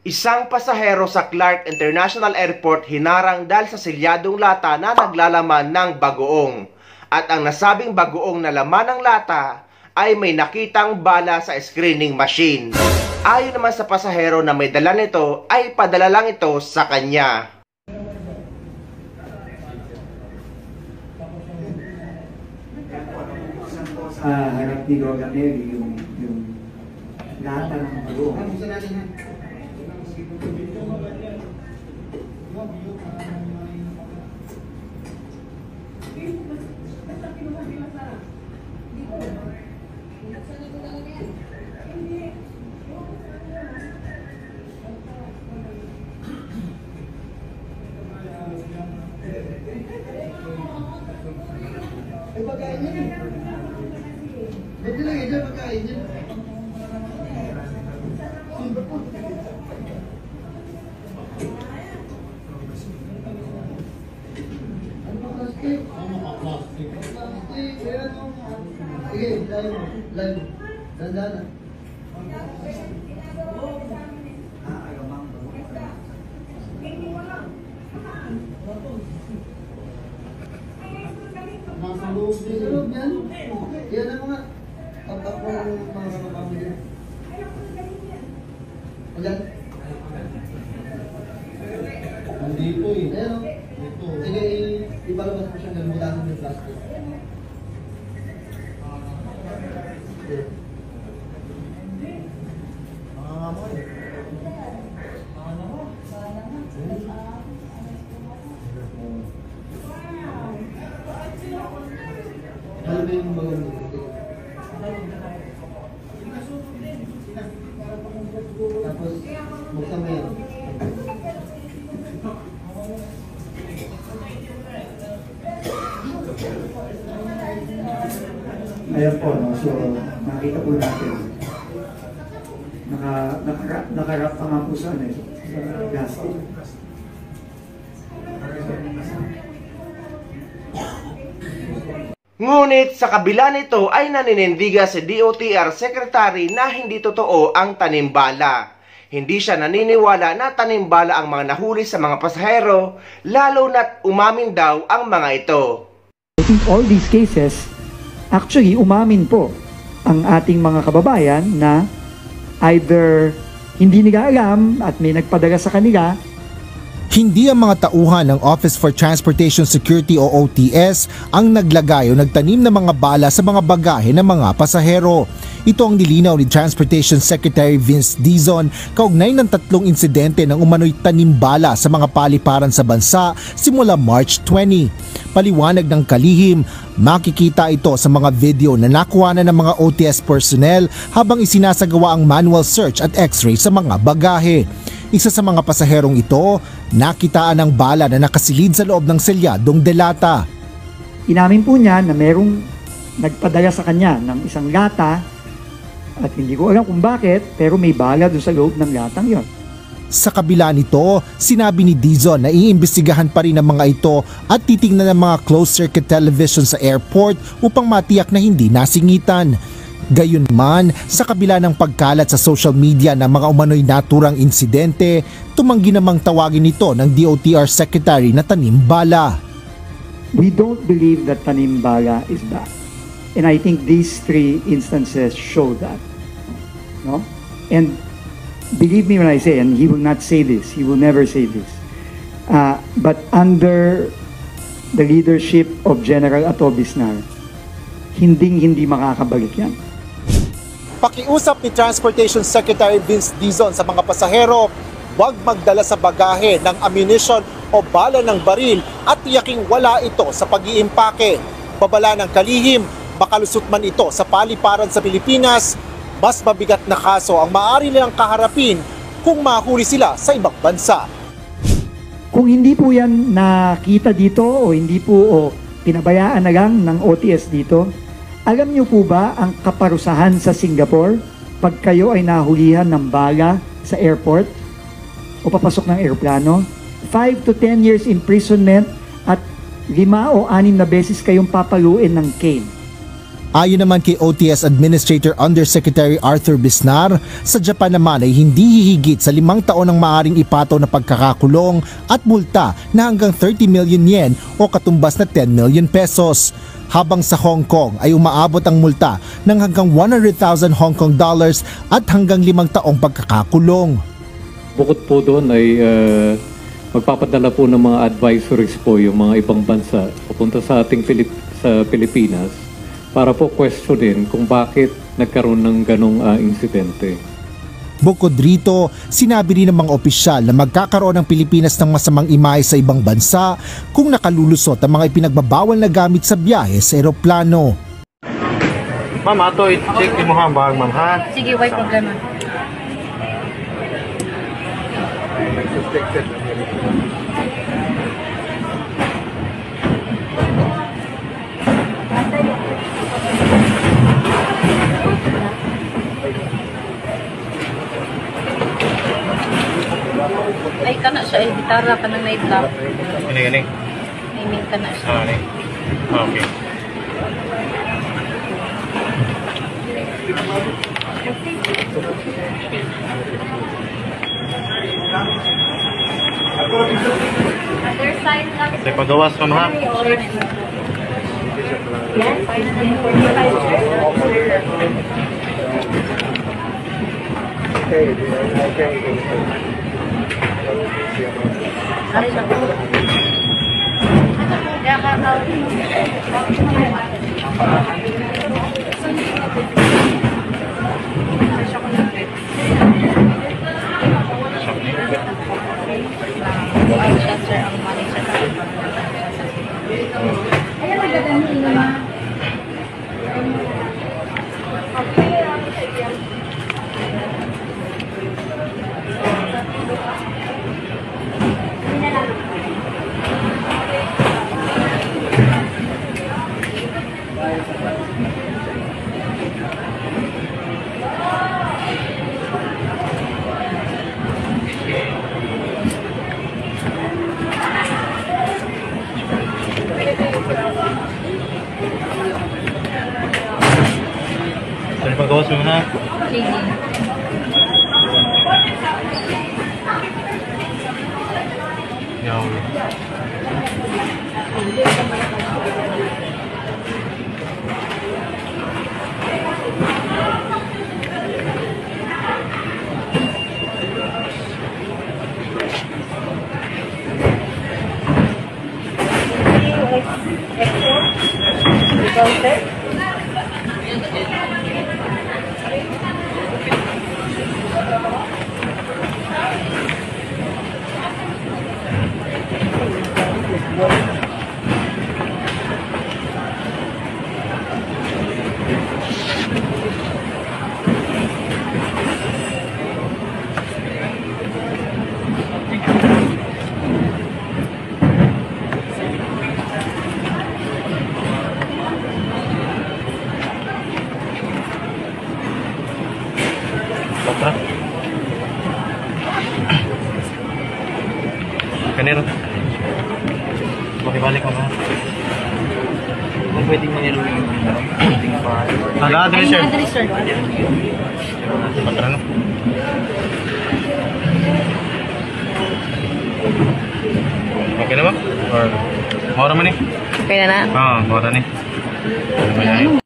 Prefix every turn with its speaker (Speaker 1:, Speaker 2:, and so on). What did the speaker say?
Speaker 1: Isang pasahero sa Clark International Airport hinarang dahil sa selyadong lata na naglalaman ng bagoong. At ang nasabing bagoong na laman ng lata ay may nakitang bala sa screening machine. Ayon naman sa pasahero na may dala nito ay padala lang ito sa kanya.
Speaker 2: Harap ni Lola Mary yung lata ng bagoong.
Speaker 3: Ay, pagkain niya. Ba't nilagay dyan pagkain niya? Simba po. Ano ba plastic? Ano ba plastic? Plastic, ayan o. Sige, live mo. Live. Dandana. Nasa loob din. Sa loob yan. Yan ang mga tatak mo mga kapamilya. Ayan. Nandito eh. Ayan o. Sige, ipalabas mo siya ng mutasan ng plastic. Ano ba yung mga tapos, buksan mo yan.
Speaker 2: Ayan po, no? So nakita po natin. Nakarap pa nga po sa plastic.
Speaker 1: Ngunit sa kabila nito ay naninindiga si DOTR Secretary na hindi totoo ang tanimbala. Hindi siya naniniwala na tanimbala ang mga nahuli sa mga pasahero, lalo na't umamin daw ang mga ito.
Speaker 2: I think all these cases, actually umamin po ang ating mga kababayan na either hindi nila alam at may nagpadala sa kanila.
Speaker 4: Hindi ang mga tauhan ng Office for Transportation Security o OTS ang naglagay o nagtanim ng mga bala sa mga bagahe ng mga pasahero. Ito ang nilinaw ni Transportation Secretary Vince Dizon kaugnay ng 3 insidente ng umano'y tanimbala sa mga paliparan sa bansa simula March 20. Paliwanag ng kalihim, makikita ito sa mga video na nakuha na ng mga OTS personnel habang isinasagawa ang manual search at x-ray sa mga bagahe. Isa sa mga pasaherong ito, nakitaan ng bala na nakasilid sa loob ng selyadong delata.
Speaker 2: Inamin po niya na merong nagpadala sa kanya ng isang lata at hindi ko alam kung bakit, pero may bala doon sa loob ng latang yon.
Speaker 4: Sa kabila nito, sinabi ni Dizon na iimbestigahan pa rin ang mga ito at titingnan ng mga closed-circuit television sa airport upang matiyak na hindi nasingitan. Gayunman, sa kabila ng pagkalat sa social media ng mga umano'y naturang insidente, tumanggi namang tawagin ito ng DOTR Secretary na tanimbala.
Speaker 2: We don't believe that tanimbala is that. And I think these 3 instances show that. No? And believe me when I say, and he will not say this, he will never say this, but under the leadership of General Ato Bisnar, hindi makakabalik yan.
Speaker 4: Pakiusap ni Transportation Secretary Vince Dizon sa mga pasahero, huwag magdala sa bagahe ng ammunition o bala ng baril at tiyaking wala ito sa pag-iimpake. Babala ng kalihim, makalusot man ito sa paliparan sa Pilipinas, mas mabigat na kaso ang maaari nilang kaharapin kung mahuli sila sa ibang bansa.
Speaker 2: Kung hindi po yan nakita dito o hindi po pinabayaan na lang ng OTS dito, alam niyo po ba ang kaparusahan sa Singapore pag kayo ay nahulihan ng bala sa airport o papasok ng aeroplano? 5 to 10 years imprisonment at 5 o 6 na beses kayong papaluin ng cane.
Speaker 4: Ayon naman kay OTS Administrator Undersecretary Arthur Bisnar, sa Japan naman ay hindi hihigit sa 5 taon ang maaring ipataw na pagkakakulong at multa na hanggang 30 million yen o katumbas na 10 million pesos. Habang sa Hong Kong ay umaabot ang multa ng hanggang 100,000 Hong Kong dollars at hanggang 5 taong pagkakakulong.
Speaker 5: Bukod po doon ay magpapadala po ng mga advisories po yung mga ibang bansa papunta sa ating Pilipinas para po questionin kung bakit nagkaroon ng ganong insidente.
Speaker 4: Bukod rito, sinabi rin ng mga opisyal na magkakaroon ng Pilipinas ng masamang imahe sa ibang bansa kung nakalulusot ang mga ipinagbabawal na gamit sa biyahe sa eroplano.
Speaker 6: Ma'am, ato i-check mo ha bag, ma'am ha?
Speaker 7: Sige, why problema.
Speaker 8: Ay, kana siya, gitara ka nang na-block.
Speaker 6: Gini.
Speaker 8: Naming kana siya.
Speaker 6: Okay.
Speaker 8: Other side lang.
Speaker 6: Say pagawas ma'am ha?
Speaker 8: Ano siya? Kaya ka sir, ang money siya. Ayan, magdadami naman.
Speaker 6: Say pagawas ma'am ha?
Speaker 8: Sige.
Speaker 6: Yaw.
Speaker 8: Ikaw, sir?
Speaker 6: Kontra. Kanero. Makibalik mo ha?
Speaker 3: Kung pwedeng maniro yung pwedeng pa.
Speaker 6: Nag-address sir.
Speaker 8: Address, sir.
Speaker 6: Kontra no? Okay na ba? Or maura man eh?
Speaker 8: Okay na na?
Speaker 6: Oo, maura ni. Ano ba yan?